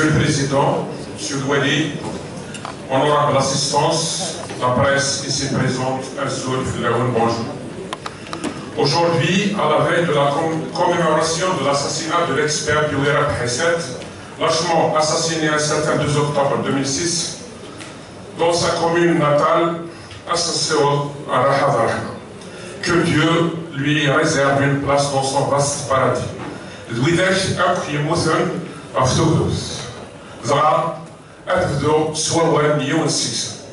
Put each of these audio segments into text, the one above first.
Monsieur le Président, Monsieur Douali, honorable assistance, la presse ici présente, bonjour. Aujourd'hui, à la veille de la commémoration de l'assassinat de l'expert Bouérab Hesset, lâchement assassiné un certain 2 octobre 2006, dans sa commune natale, Assasséol à Rahad. Que Dieu lui réserve une place dans son vaste paradis. L'ouidèche Akhimusen Aftobus. Zara Abdo Swawan Yon 6.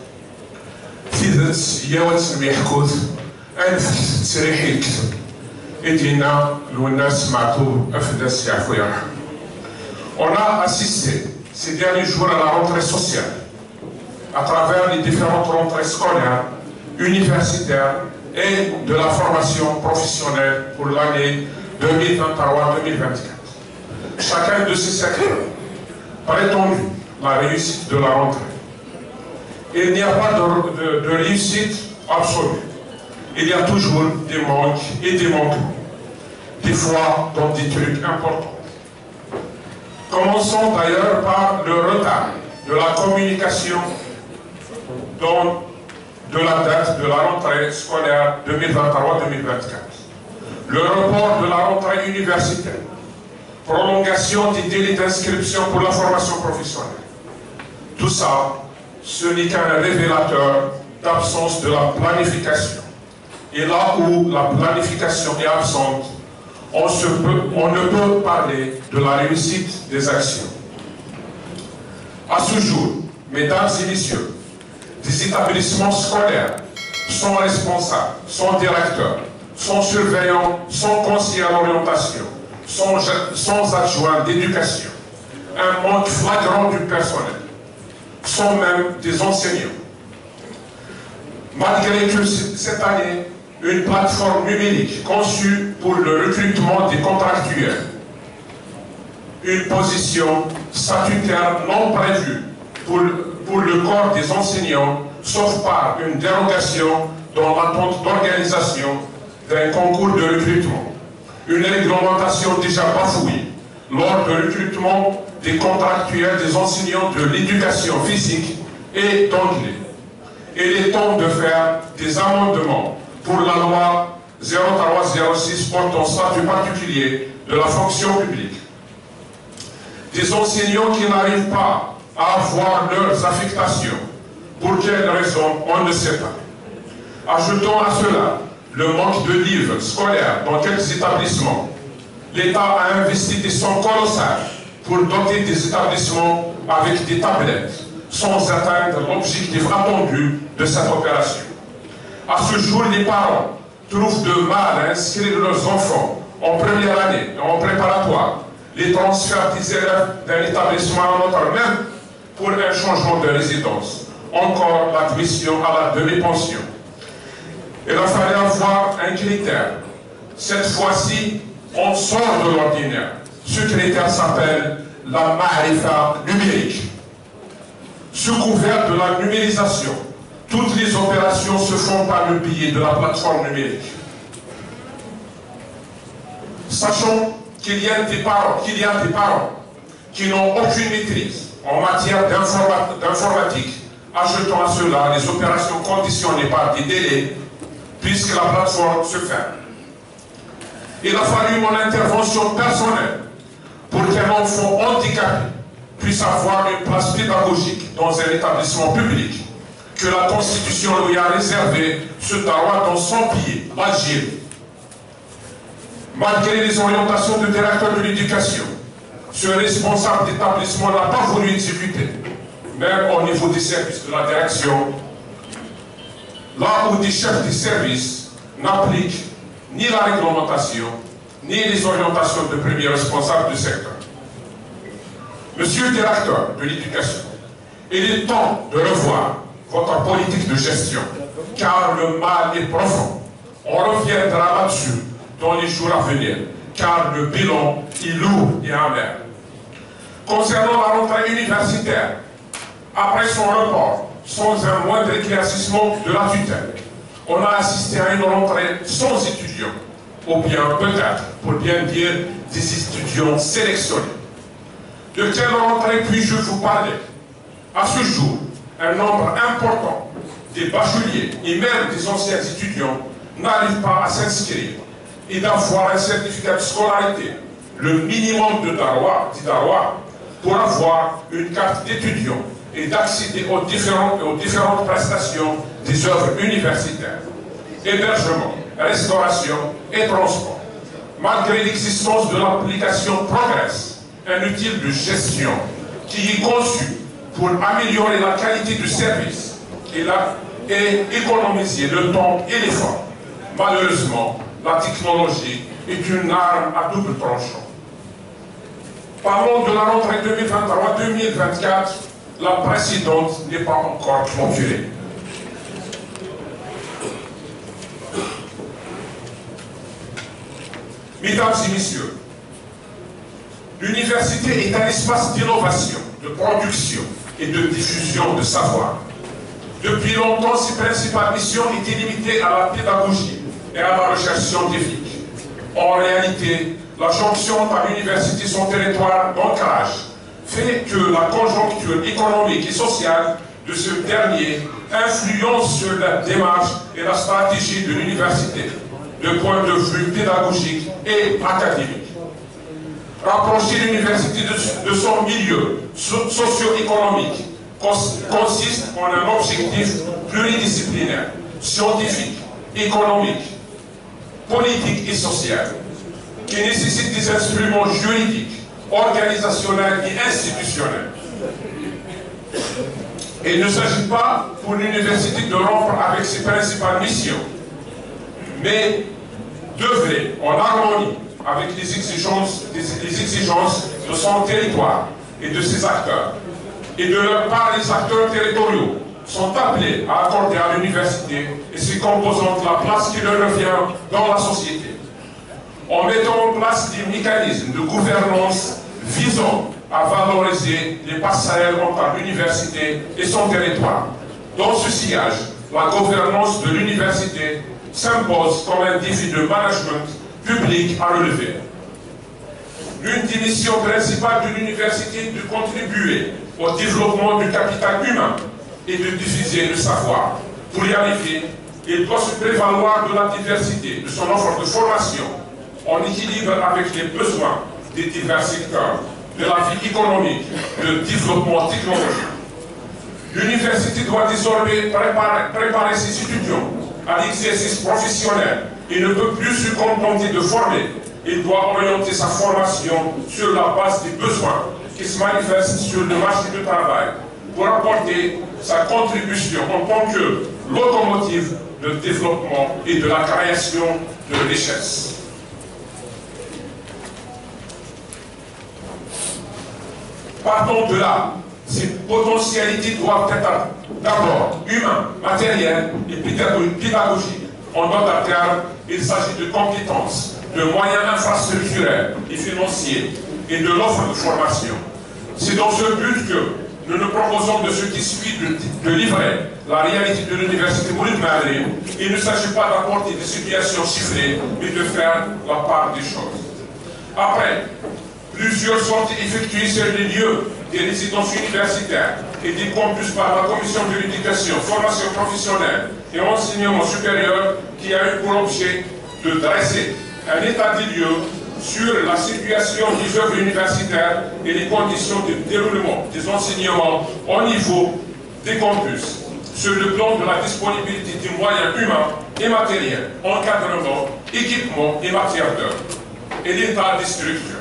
Tidets Yawat Mihkoud. Anf Sirihik. Edina Lounas Matou Afdas Yafouya. On a assisté ces derniers jours à la rentrée sociale à travers les différentes rentrées scolaires, universitaires et de la formation professionnelle pour l'année 2023-2024. Chacun de ces secteurs prétendent la réussite de la rentrée. Il n'y a pas de réussite absolue. Il y a toujours des manques et des manquements, des fois dans des trucs importants. Commençons d'ailleurs par le retard de la communication de la date de la rentrée scolaire 2023-2024. Le report de la rentrée universitaire. Prolongation des délais d'inscription pour la formation professionnelle. Tout ça, ce n'est qu'un révélateur d'absence de la planification. Et là où la planification est absente, on ne peut parler de la réussite des actions. À ce jour, mesdames et messieurs, des établissements scolaires, sont responsables, sont directeurs, sont surveillants, sont conseillers à l'orientation, sont adjoints d'éducation, un manque flagrant du personnel, sont même des enseignants. Malgré que cette année, une plateforme numérique conçue pour le recrutement des contractuels, une position statutaire non prévue pour le corps des enseignants, sauf par une dérogation dans l'attente d'organisation d'un concours de recrutement. Une réglementation déjà bafouée lors du recrutement des contractuels des enseignants de l'éducation physique et d'anglais. Il est temps de faire des amendements pour la loi 0306 portant statut particulier de la fonction publique. Des enseignants qui n'arrivent pas à avoir leurs affectations. Pour quelles raisons, on ne sait pas. Ajoutons à cela le manque de livres scolaires dans quelques établissements. L'État a investi des sommes colossales pour doter des établissements avec des tablettes, sans atteindre l'objectif attendu de cette opération. À ce jour, les parents trouvent de mal à inscrire leurs enfants en première année et en préparatoire. Les transferts des élèves d'un établissement à un autre, même pour un changement de résidence. Encore l'admission à la demi-pension. Il a fallu avoir un critère. Cette fois-ci, on sort de l'ordinaire. Ce critère s'appelle la ma'rifa numérique. Sous couvert de la numérisation, toutes les opérations se font par le biais de la plateforme numérique. Sachant qu'il y a des parents qui n'ont aucune maîtrise en matière d'informatique, ajoutons à cela les opérations conditionnées par des délais, puisque la plateforme se ferme. Il a fallu mon intervention personnelle pour qu'un enfant handicapé puisse avoir une place pédagogique dans un établissement public, que la Constitution lui a réservé ce droit dans son pays, l'Algérie. Malgré les orientations du directeur de l'éducation, ce responsable d'établissement n'a pas voulu exécuter, même au niveau des services de la direction, là où des chefs des services n'appliquent ni la réglementation, ni les orientations de premier responsable du secteur. Monsieur le directeur de l'éducation, il est temps de revoir votre politique de gestion, car le mal est profond. On reviendra là-dessus dans les jours à venir, car le bilan est lourd et amer. Concernant la rentrée universitaire, après son report, sans un moindre éclaircissement de la tutelle, on a assisté à une rentrée sans étudiants, ou bien peut-être, pour bien dire, des étudiants sélectionnés. De quelle rentrée puis-je vous parler? À ce jour, un nombre important des bacheliers et même des anciens étudiants n'arrivent pas à s'inscrire et d'avoir un certificat de scolarité, le minimum de Daroua, pour avoir une carte d'étudiant et d'accéder aux différentes prestations des œuvres universitaires, hébergement, restauration et transport. Malgré l'existence de l'application Progress, un outil de gestion qui est conçu pour améliorer la qualité du service et économiser le temps et l'effort. Malheureusement, la technologie est une arme à double tranchant. Parlons de la rentrée 2023-2024, la précédente n'est pas encore clôturée. Mesdames et messieurs, l'université est un espace d'innovation, de production et de diffusion de savoir. Depuis longtemps, ses principales missions étaient limitées à la pédagogie et à la recherche scientifique. En réalité, la jonction entre l'université et son territoire d'ancrage fait que la conjoncture économique et sociale de ce dernier influence sur la démarche et la stratégie de l'université, de point de vue pédagogique et académique. Rapprocher l'université de son milieu socio-économique consiste en un objectif pluridisciplinaire, scientifique, économique, politique et social, qui nécessite des instruments juridiques, organisationnels et institutionnels. Il ne s'agit pas pour l'université de rompre avec ses principales missions, mais d'œuvrer en harmonie avec les exigences de son territoire et de ses acteurs. Et de leur part, les acteurs territoriaux sont appelés à accorder à l'université et ses composantes la place qui leur revient dans la société, en mettant en place des mécanismes de gouvernance visant à valoriser les passerelles entre l'université et son territoire. Dans ce sillage, la gouvernance de l'université s'impose comme un défi de management public à relever. L'une des missions principales de l'université est de contribuer au développement du capital humain et de diffuser le savoir. Pour y arriver, il doit se prévaloir de la diversité de son offre de formation, en équilibre avec les besoins des divers secteurs de la vie économique, de développement technologique. L'université doit désormais préparer ses étudiants à l'exercice professionnel et ne peut plus se contenter de former. Il doit orienter sa formation sur la base des besoins qui se manifestent sur le marché du travail pour apporter sa contribution en tant que locomotive de développement et de la création de richesses. Partant de là, ces potentialités doivent être d'abord humaines, matérielles et pédagogiques. En d'autres termes, il s'agit de compétences, de moyens infrastructurels et financiers et de l'offre de formation. C'est dans ce but que nous nous proposons de ce qui suit de livrer la réalité de l'université Mouloud Mahaly. Il ne s'agit pas d'apporter des situations chiffrées, mais de faire la part des choses. Après plusieurs sorties effectuées sur les lieux des résidences universitaires et des campus par la Commission de l'éducation, formation professionnelle et enseignement supérieur, qui a eu pour objet de dresser un état des lieux sur la situation des œuvres universitaires et les conditions de déroulement des enseignements au niveau des campus, sur le plan de la disponibilité des moyens humains et matériels, encadrement, équipement et matière d'œuvre, et l'état des structures.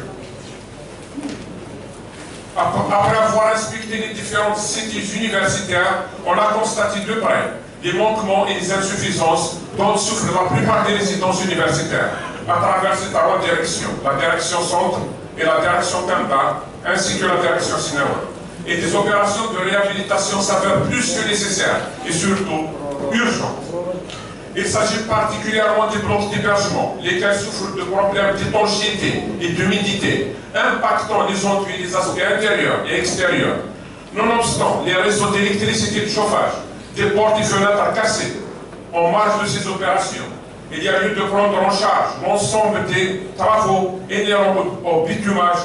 Après avoir inspecté les différentes cités universitaires, on a constaté de près les manquements et les insuffisances dont souffrent la plupart des résidences universitaires à travers ces trois directions, la direction centre et la direction Tamba, ainsi que la direction cinéma. Et des opérations de réhabilitation s'avèrent plus que nécessaires et surtout urgentes. Il s'agit particulièrement des blocs d'hébergement, lesquels souffrent de problèmes d'étanchéité et d'humidité, impactant les enduits des aspects intérieurs et extérieurs. Nonobstant les réseaux d'électricité et de chauffage, des portes et fenêtres cassées, en marge de ces opérations, il y a eu de prendre en charge l'ensemble des travaux inhérents au bitumage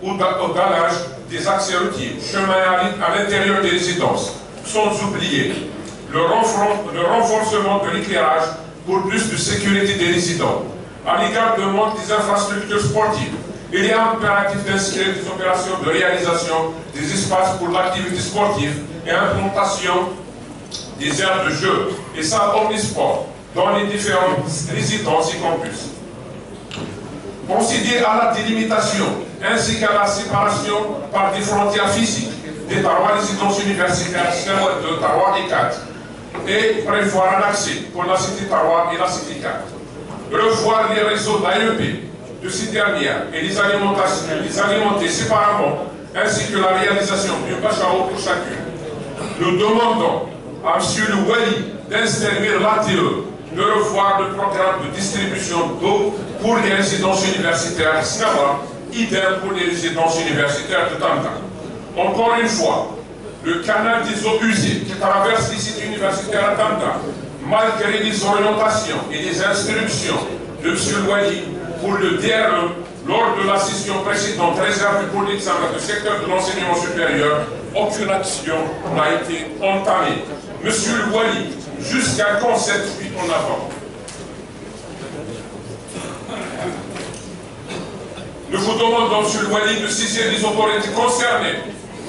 ou au dallage des accès routiers, chemins à l'intérieur des résidences, sans oublier le renforcement de l'éclairage pour plus de sécurité des résidents. À l'égard de manque des infrastructures sportives, il est impératif d'inscrire des opérations de réalisation des espaces pour l'activité sportive et implantation des aires de jeu et salles omnisports dans les différentes résidences et campus. Procéder à la délimitation ainsi qu'à la séparation par des frontières physiques des trois résidences universitaires, celles de Taroua et 4, et prévoir un accès pour la cité Taroua et la cité 4. Revoir les réseaux d'AEP de ces dernières et les alimenter séparément, ainsi que la réalisation d'un bachao pour chacune. Nous demandons à M. le Wali d'instaurer l'ATE, de revoir le programme de distribution d'eau pour les résidences universitaires Snawa, idem pour les résidences universitaires de Tanta. Encore une fois, le canal des eaux usées qui traverse les sites universitaires à Tanta, malgré les orientations et les instructions de M. le Wali pour le DRE, lors de la session précédente réservée pour l'examen du secteur de l'enseignement supérieur, aucune action n'a été entamée. Monsieur le Wali, jusqu'à quand cette fuite en avant? Nous vous demandons, Monsieur le Wali, de saisir les autorités concernées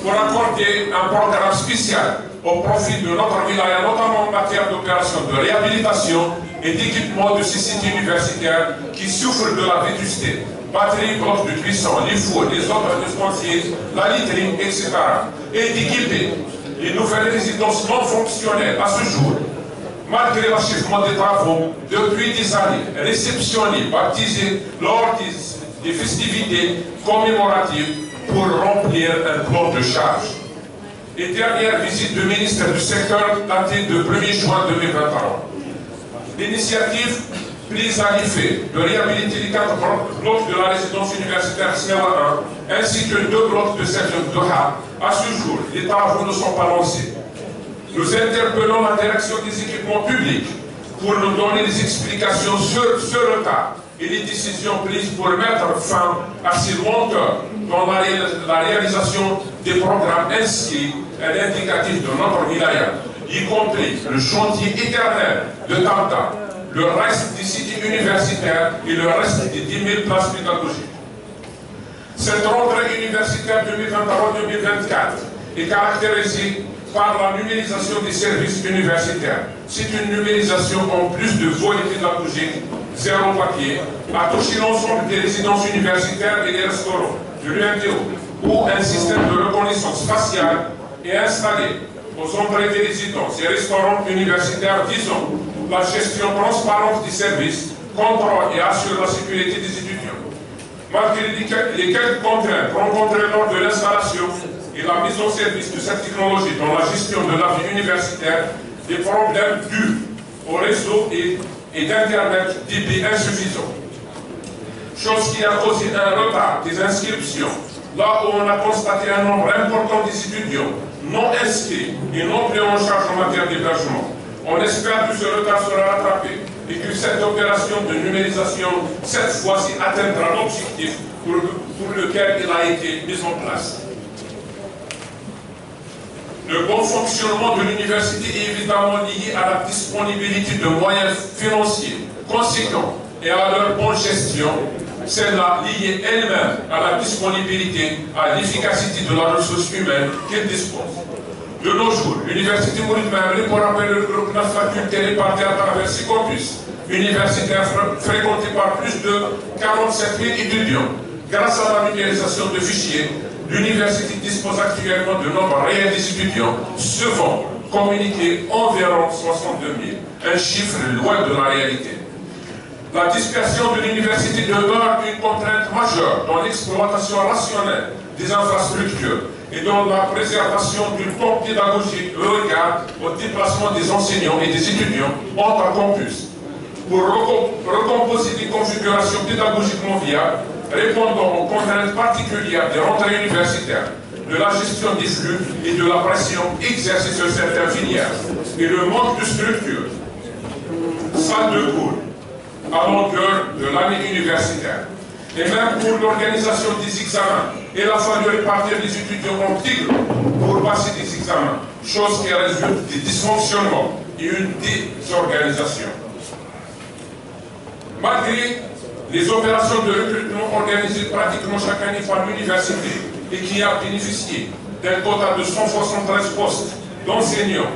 pour accorder un programme spécial au profit de notre wilaya, notamment en matière d'opérations de réhabilitation et d'équipement de ces sites universitaires qui souffrent de la vétusté. Batterie, blocs de cuisson, les fours, les autres ustensiles, la literie, etc. Et d'équiper les nouvelles résidences non fonctionnelles à ce jour, malgré l'achèvement des travaux depuis des années, réceptionnées, baptisées lors des festivités commémoratives pour remplir un plan de charge. Et dernière visite du ministre du secteur datée de 1er juin 2023. L'initiative prise à l'effet de réhabiliter les 4 blocs de la résidence universitaire Snawa 1 ainsi que 2 blocs de Sergent Doha. À ce jour, les travaux ne sont pas lancés. Nous interpellons la direction des équipements publics pour nous donner des explications sur ce retard et les décisions prises pour mettre fin à ces lenteurs dans la réalisation des programmes inscrits à l'indicatif de notre wilaya, y compris le chantier éternel de Tanta, le reste des sites universitaires et le reste des 10 000 places pédagogiques. Cette rentrée universitaire 2023-2024 est caractérisée par la numérisation des services universitaires. C'est une numérisation en plus de volets pédagogiques, zéro papier, à toucher l'ensemble des résidences universitaires et des restaurants de l'UMTO, où un système de reconnaissance faciale est installé aux entrées des résidences et restaurants universitaires, disons la gestion transparente des services, contrôle et assure la sécurité des étudiants. Malgré les quelques contraintes rencontrées lors de l'installation et la mise en service de cette technologie dans la gestion de la vie universitaire, des problèmes dus au réseau et d'Internet débit insuffisant. Chose qui a causé un retard des inscriptions, là où on a constaté un nombre important des étudiants non inscrits et non pris en charge en matière d'hébergement. On espère que ce retard sera rattrapé et que cette opération de numérisation, cette fois-ci, atteindra l'objectif pour lequel il a été mis en place. Le bon fonctionnement de l'université est évidemment lié à la disponibilité de moyens financiers conséquents et à leur bonne gestion, celle-là liée elle-même à la disponibilité, à l'efficacité de la ressource humaine qu'elle dispose. De nos jours, l'université Mourid Mamri, pour rappeler le groupe 9 facultés réparties à travers 6 campus universitaires fréquentés par plus de 47 000 étudiants. Grâce à la numérisation de fichiers, l'université dispose actuellement de nombre réel des étudiants, se vont communiquer environ 62 000, un chiffre loin de la réalité. La dispersion de l'université demeure une contrainte majeure dans l'exploitation rationnelle des infrastructures et dans la préservation du temps pédagogique au regard au déplacement des enseignants et des étudiants entre campus. Pour recomposer des configurations pédagogiquement viables, répondant aux contraintes particulières des rentrées universitaires, de la gestion des flux et de la pression exercée sur certaines filières, et le manque de structure, salle de cours, à longueur de l'année universitaire, et même pour l'organisation des examens Il a fallu répartir les étudiants en tigres pour passer des examens, chose qui résulte des dysfonctionnements et une désorganisation. Malgré les opérations de recrutement organisées pratiquement chaque année par l'université et qui a bénéficié d'un quota de 173 postes d'enseignants,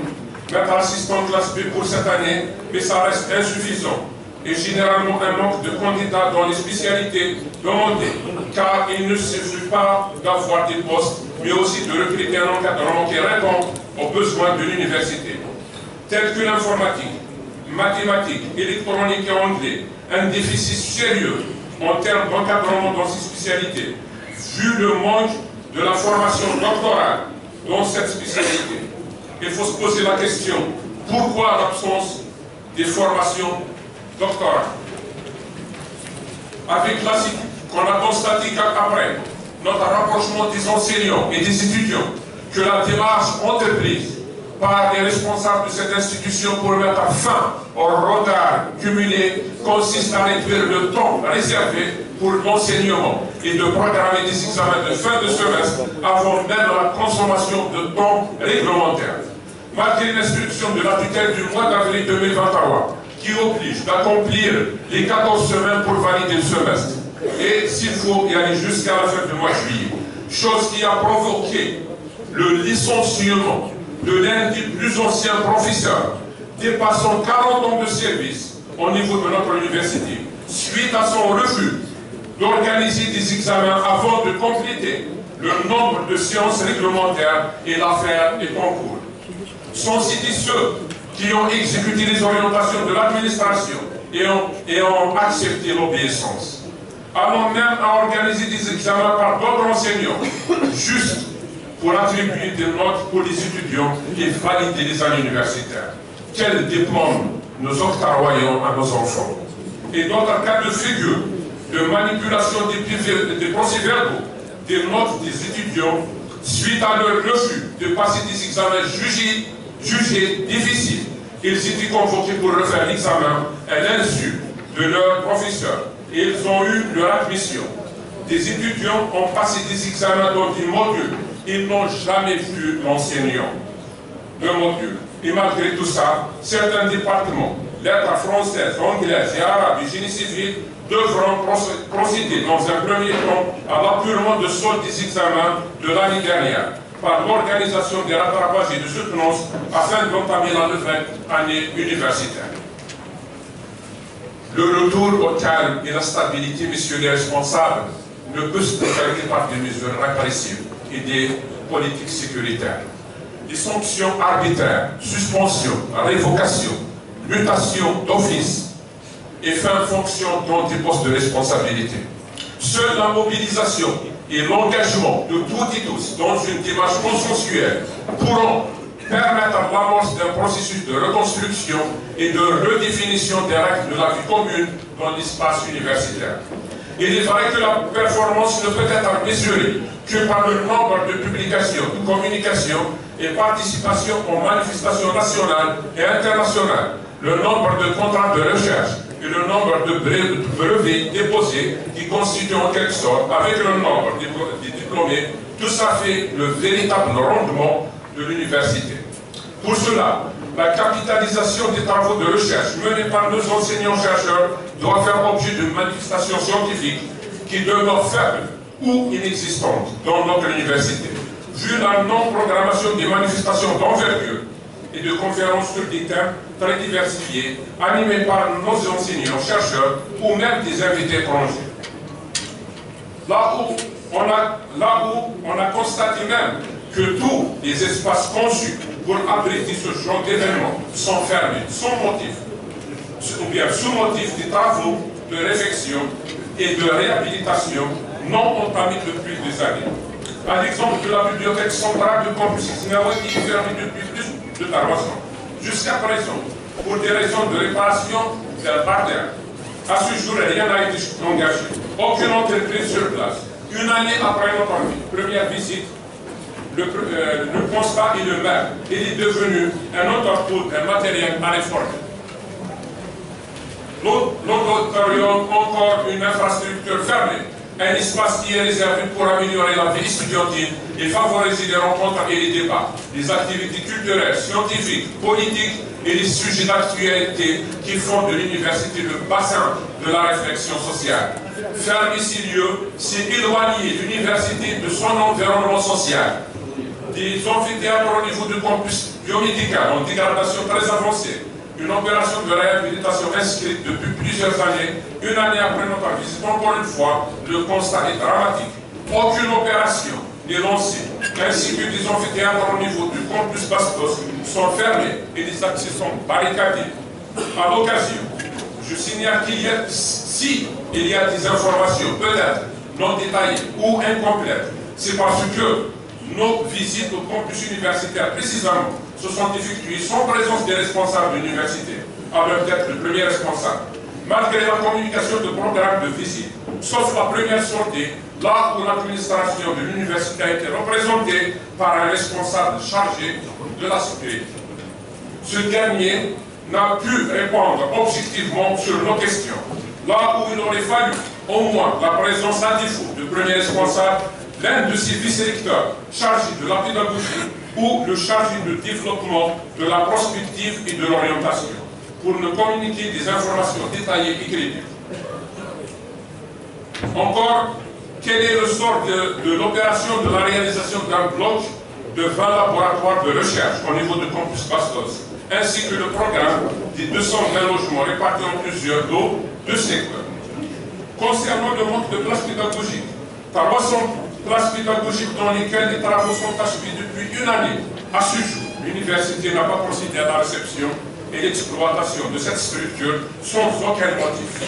maître assistant classe B pour cette année, mais ça reste insuffisant et généralement un manque de candidats dans les spécialités demandées, car il ne suffit pas d'avoir des postes, mais aussi de recruter un encadrement qui répond aux besoins de l'université, tels que l'informatique, mathématiques, électronique et anglais, un déficit sérieux en termes d'encadrement dans ces spécialités, vu le manque de la formation doctorale dans cette spécialité. Il faut se poser la question, pourquoi l'absence des formations doctorales? Avec l'ASIC, qu'on a constaté qu'après notre rapprochement des enseignants et des étudiants, que la démarche entreprise par les responsables de cette institution pour mettre fin au retard cumulé consiste à réduire le temps réservé pour l'enseignement et de programmer des examens de fin de semestre avant même la consommation de temps réglementaire. Malgré l'instruction de la tutelle du mois d'avril 2023, qui oblige d'accomplir les 14 semaines pour valider le semestre, et s'il faut y aller jusqu'à la fin du mois de juillet, chose qui a provoqué le licenciement de l'un des plus anciens professeurs, dépassant 40 ans de service au niveau de notre université, suite à son refus d'organiser des examens avant de compléter le nombre de séances réglementaires et l'affaire est en cours. Sont cités ceux qui ont exécuté les orientations de l'administration et ont accepté l'obéissance, allant même à organiser des examens par d'autres enseignants, juste pour attribuer des notes pour les étudiants et valider les années universitaires. Quel diplôme nous octroyons à nos enfants? Et d'autres cas de figure de manipulation des procès-verbaux, des notes des étudiants, suite à leur refus de passer des examens jugés difficiles. Ils étaient convoqués pour refaire l'examen à l'insu de leurs professeurs et ils ont eu leur admission. Des étudiants ont passé des examens dans des modules. Ils n'ont jamais vu l'enseignant de module. Et malgré tout ça, certains départements, lettres françaises, anglaises et arabes et génie civil, devront procéder dans un premier temps à l'apurement de solde des examens de l'année dernière par l'organisation des rattrapages et de soutenance afin d'entamer la nouvelle année universitaire. Le retour au calme et la stabilité, messieurs les responsables, ne peut se faire par des mesures répressives et des politiques sécuritaires. Des sanctions arbitraires, suspension, révocation, mutation d'office et fin fonction dans des postes de responsabilité. Seule la mobilisation et l'engagement de toutes et tous dans une démarche consensuelle pourront permettre l'amorce d'un processus de reconstruction et de redéfinition des règles de la vie commune dans l'espace universitaire. Il est vrai que la performance ne peut être mesurée que par le nombre de publications, de communications et participations aux manifestations nationales et internationales, le nombre de contrats de recherche et le nombre de brevets déposés qui constituent en quelque sorte, avec le nombre des diplômés, tout ça fait le véritable rendement de l'université. Pour cela, la capitalisation des travaux de recherche menés par nos enseignants-chercheurs doit faire objet de manifestations scientifiques qui demeurent faibles ou inexistantes dans notre université. Vu la non-programmation des manifestations d'envergure et de conférences sur des thèmes très diversifiés, animés par nos enseignants-chercheurs ou même des invités étrangers. Là où on a constaté même que tous les espaces conçus pour abriter ce genre d'événements sont fermés, sans motif, ou bien sous motif des travaux de réflexion et de réhabilitation non entamés depuis des années. À l'exemple de la bibliothèque centrale de Campus Xinjiang qui est fermée depuis plus de 3 ans. Jusqu'à présent, pour des raisons de réparation d'un parterre, à ce jour, rien n'a été engagé. Aucune entreprise sur place. Une année après notre première visite, le constat est le même. Il est devenu un auto-pool, un matériel à réformer. L'auditorium, encore une infrastructure fermée, Un espace qui est réservé pour améliorer la vie estudiantine et favoriser les rencontres et les débats, les activités culturelles, scientifiques, politiques et les sujets d'actualité qui font de l'université le bassin de la réflexion sociale. Fermer ces lieux, c'est éloigner l'université de son environnement social. Des amphithéâtres au niveau du campus biomédical en dégradation très avancée. Une opération de réhabilitation inscrite depuis plusieurs années, une année après notre visite, encore une fois, le constat est dramatique. Aucune opération n'est lancée, ainsi que des amphithéâtres au niveau du campus Bastos sont fermés et les accès sont barricadés. À l'occasion, je signale qu'il y a, si il y a des informations peut-être non détaillées ou incomplètes, c'est parce que nos visites au campus universitaire, précisément, se sont effectuées sans présence des responsables de l'université, avec peut-être le premier responsable. Malgré la communication de programmes de visite, sauf la première sortie, là où l'administration de l'université a été représentée par un responsable chargé de la sécurité. Ce dernier n'a pu répondre objectivement sur nos questions, là où il aurait fallu au moins la présence à défaut du premier responsable, l'un de ses vice-recteurs chargé de la pédagogie ou le chargé de développement de la prospective et de l'orientation, pour nous communiquer des informations détaillées et crédibles. Encore, quel est le sort de l'opération de la réalisation d'un bloc de 20 laboratoires de recherche au niveau du campus Bastos, ainsi que le programme des 220 logements répartis en plusieurs lots de secteurs. Concernant le manque de places pédagogiques, 300 places pédagogiques dans lesquelles les travaux sont achevés depuis une année. À ce jour, l'université n'a pas procédé à la réception et l'exploitation de cette structure sans aucun motif.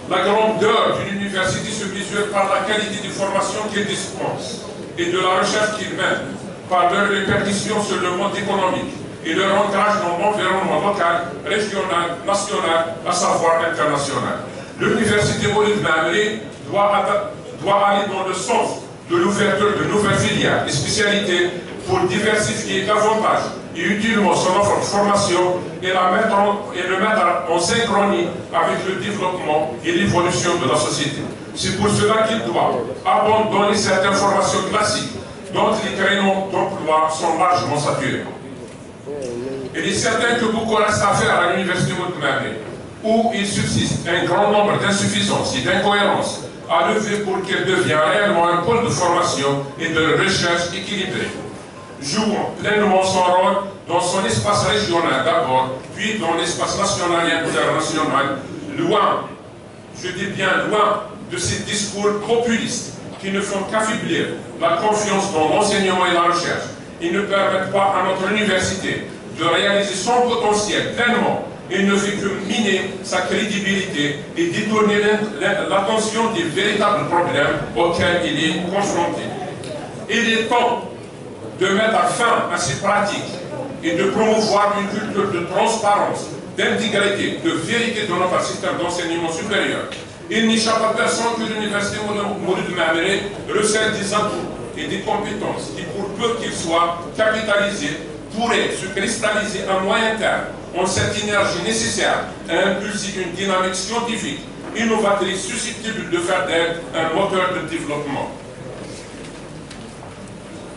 La grandeur d'une université se mesure par la qualité des formations qu'elle dispense et de la recherche qu'il mène, par leur répercussion sur le monde économique et leur ancrage dans l'environnement local, régional, national, à savoir international. L'université Maulid Maamri doit aller dans le sens de l'ouverture de nouvelles filières et spécialités pour diversifier davantage et utilement son offre de formation et le mettre en synchronie avec le développement et l'évolution de la société. C'est pour cela qu'il doit abandonner certaines formations classiques dont les créneaux d'emploi sont largement saturés. Il est certain que beaucoup reste à faire à l'université Maulid Maamri, où il subsiste un grand nombre d'insuffisances et d'incohérences à lever pour qu'elle devienne réellement un pôle de formation et de recherche équilibré, jouant pleinement son rôle dans son espace régional d'abord, puis dans l'espace national et international, loin, je dis bien loin, de ces discours populistes qui ne font qu'affaiblir la confiance dans l'enseignement et la recherche. Ils ne permettent pas à notre université de réaliser son potentiel pleinement. Il ne fait que miner sa crédibilité et détourner l'attention des véritables problèmes auxquels il est confronté. Il est temps de mettre fin à ces pratiques et de promouvoir une culture de transparence, d'intégrité, de vérité dans notre système d'enseignement supérieur. Il n'échappe à personne que l'université Maulid Maamri recèle des atouts et des compétences qui, pour peu qu'ils soient capitalisés, pourraient se cristalliser à moyen terme en cette énergie nécessaire à impulser une dynamique scientifique, innovatrice, susceptible de faire d'elle un moteur de développement.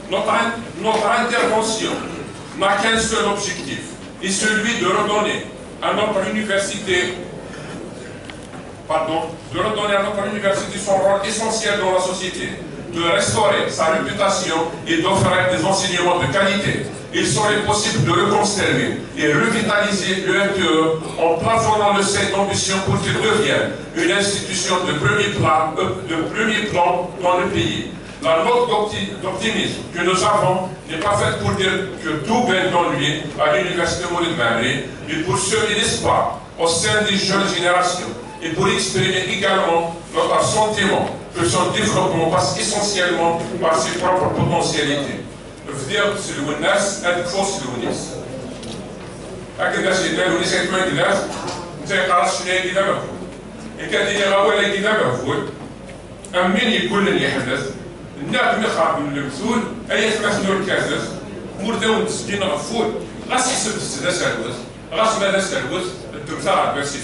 Notre intervention n'a qu'un seul objectif, et celui de redonner à notre université son rôle essentiel dans la société, de restaurer sa réputation et d'offrir des enseignements de qualité. Il serait possible de reconstruire et revitaliser le MTE en plafonnant le seuil d'ambition pour qu'il devienne une institution de premier plan dans le pays. La note d'optimisme que nous avons n'est pas faite pour dire que tout baigne dans lui à l'université Maulid Maamri, mais pour semer l'espoir au sein des jeunes générations et pour exprimer également notre sentiment que son développement passe essentiellement par ses propres potentialités. بديت تسلو الناس هذيك فوس الونيس هكا الناس يداروا ونيس يتمنى الناس انت يقراش شنو هي كذا مفهوم ان كان ديني غاوي كذا مفهوم امين يقول لي يحدث الناس مخاف من المسؤول اي تمثلوا الكاسس مردون تسدين غفول غاس يحسب السداس الوز غاس ماذا سالوز التمثال بيرسيف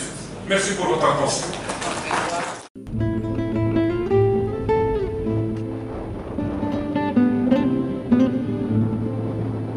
ميرسي بور فوتر اتونسيون